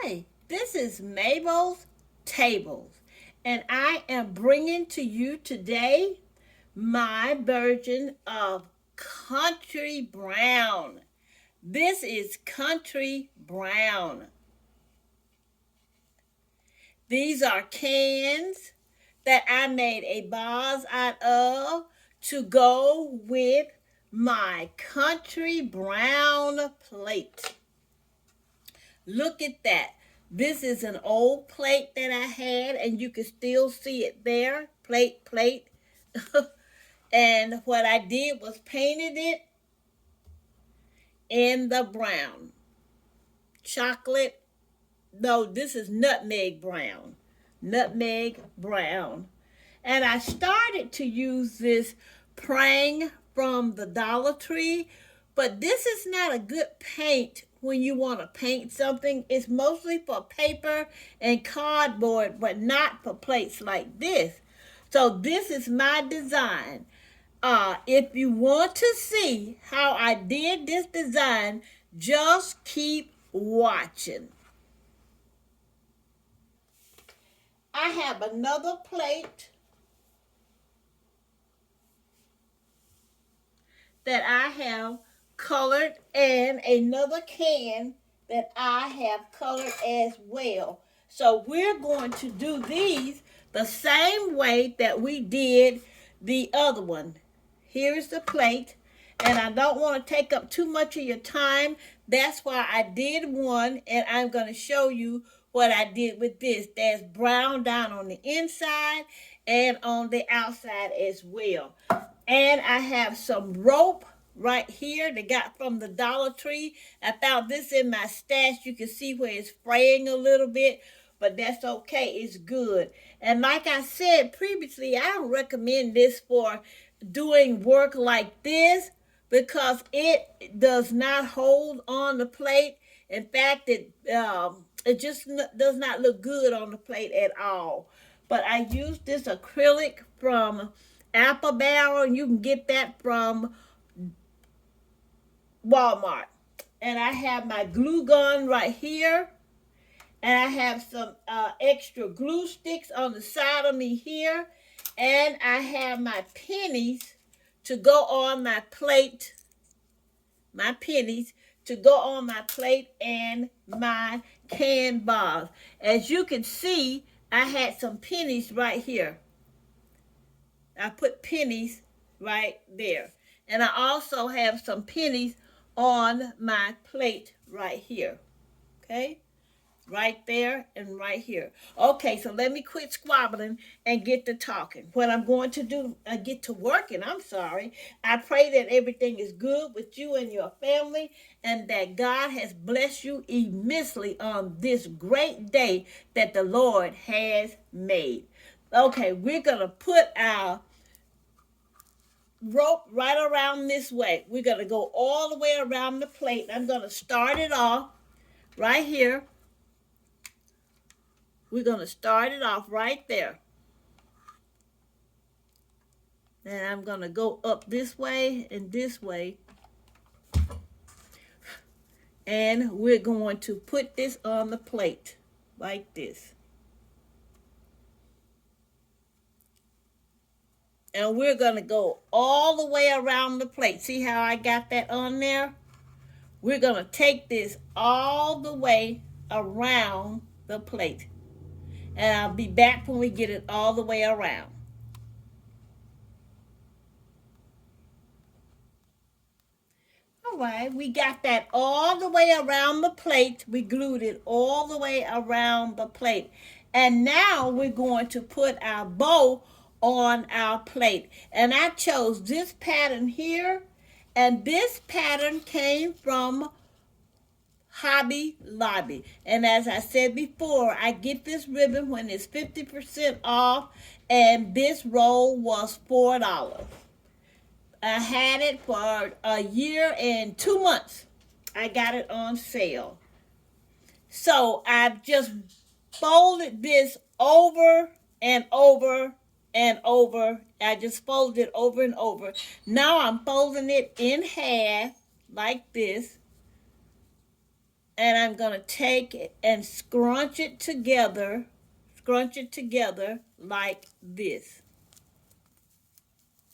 Hi, this is Mabel's Tables, and I am bringing to you today my version of Country Brown. This is Country Brown. These are cans that I made a vase out of to go with my Country Brown plate. Look at that. This is an old plate that I had, and you can still see it there. Plate. And what I did was painted it in the brown. Chocolate. No, this is nutmeg brown. Nutmeg brown. And I started to use this prang from the Dollar Tree, but this is not a good paint when you want to paint something. It's mostly for paper and cardboard, but not for plates like this. So this is my design. If you want to see how I did this design, just keep watching. I have another plate that I have colored and another can that I have colored as well. So we're going to do these the same way that we did the other one. Here's the plate, and I don't want to take up too much of your time. That's why I did one, and I'm going to show you what I did with this. There's brown down on the inside and on the outside as well. And I have some rope right here that got from the Dollar Tree. I found this in my stash. You can see where it's fraying a little bit, but that's okay. It's good. And like I said previously, I don't recommend this for doing work like this because it does not hold on the plate. In fact, it just does not look good on the plate at all. But I used this acrylic from Apple Barrel, and you can get that from Walmart. And I have my glue gun right here, and I have some extra glue sticks on the side of me here, and I have my pennies to go on my plate. My pennies to go on my plate and my can bars. As you can see, I had some pennies right here. I put pennies right there. And I also have some pennies on my plate right here. Okay? Right there and right here. Okay, so let me quit squabbling and get to talking. What I'm going to do, get to working, I'm sorry. I pray that everything is good with you and your family and that God has blessed you immensely on this great day that the Lord has made. Okay, we're going to put our rope right around this way. We're going to go all the way around the plate. I'm going to start it off right here. We're going to start it off right there. And I'm going to go up this way and this way. And we're going to put this on the plate like this. And we're going to go all the way around the plate. See how I got that on there? We're going to take this all the way around the plate. And I'll be back when we get it all the way around. All right, we got that all the way around the plate. We glued it all the way around the plate. And now we're going to put our bow on our plate. And I chose this pattern here. And this pattern came from Hobby Lobby. And as I said before, I get this ribbon when it's 50% off, and this roll was $4. I had it for a year and 2 months. I got it on sale. So I've just folded this over and over and over. I just folded it over and over. Now I'm folding it in half like this. And I'm going to take it and scrunch it together like this.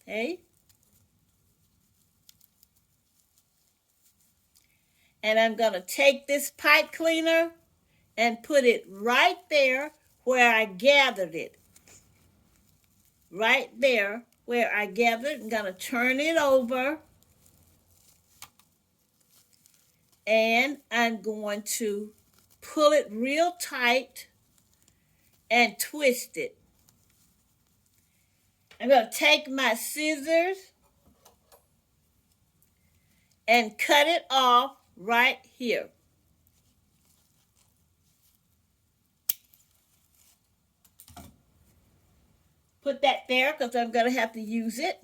Okay? And I'm going to take this pipe cleaner and put it right there where I gathered it. Right there where I gathered. I'm going to turn it over. And I'm going to pull it real tight and twist it. I'm going to take my scissors and cut it off right here. Put that there because I'm going to have to use it.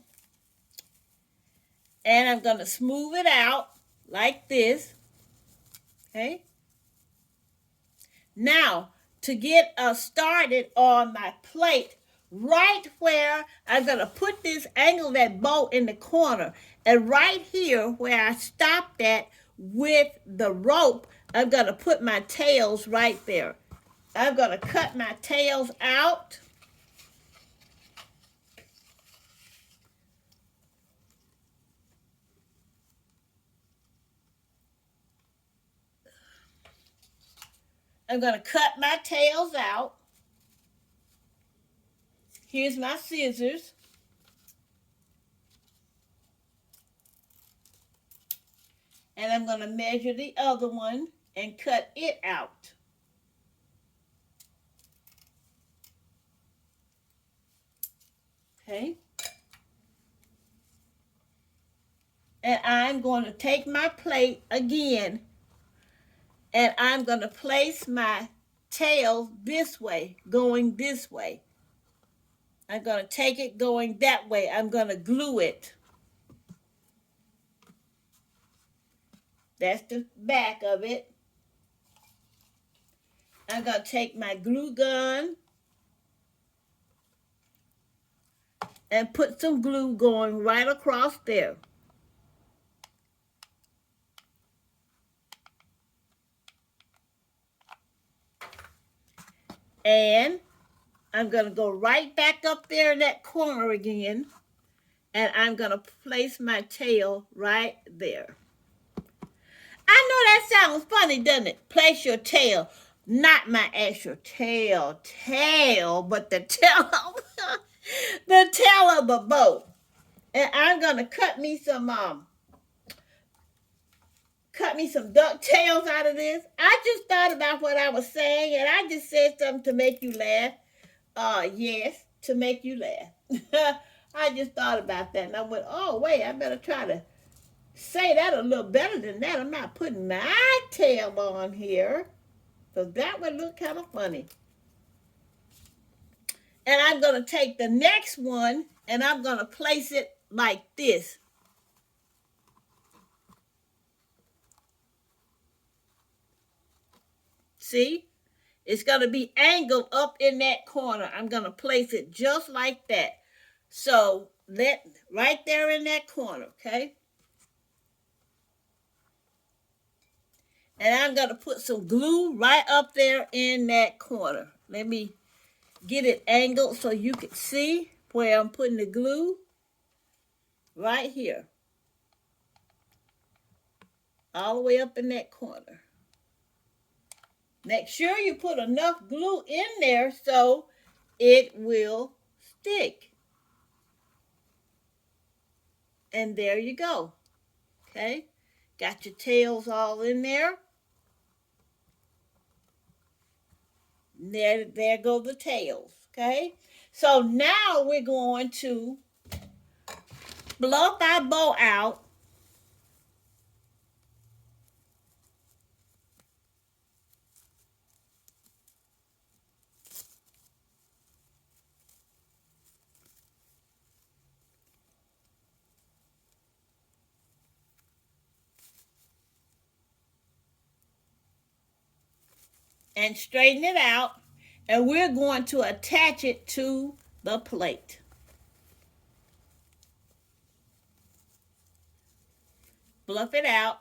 And I'm going to smooth it out like this. Okay. Now, to get started on my plate, right where I'm going to put this angle that bow in the corner, and right here where I stopped at with the rope, I'm going to put my tails right there. I'm going to cut my tails out. I'm going to cut my tails out. Here's my scissors. And I'm going to measure the other one and cut it out. Okay. And I'm going to take my plate again, and I'm going to place my tail this way, going this way. I'm going to take it going that way. I'm going to glue it. That's the back of it. I'm going to take my glue gun and put some glue going right across there. And I'm going to go right back up there in that corner again, and I'm going to place my tail right there. I know that sounds funny, doesn't it? Place your tail. Not my actual tail, but the tail of the tail of the boat. And I'm gonna cut me some ducktails out of this. I just thought about what I was saying, and I just said something to make you laugh. Yes, to make you laugh. I just thought about that, and I went, oh wait, I better try to say that a little better than that. I'm not putting my tail on here, so that would look kind of funny. And I'm going to take the next one and I'm going to place it like this. See? It's going to be angled up in that corner. I'm going to place it just like that. So that right there in that corner, okay? And I'm going to put some glue right up there in that corner. Let me get it angled so you can see where I'm putting the glue. Right here. All the way up in that corner. Make sure you put enough glue in there so it will stick. And there you go. Okay? Got your tails all in there. There go the tails. Okay? So now we're going to bluff our bow out. And straighten it out, and we're going to attach it to the plate. Bluff it out,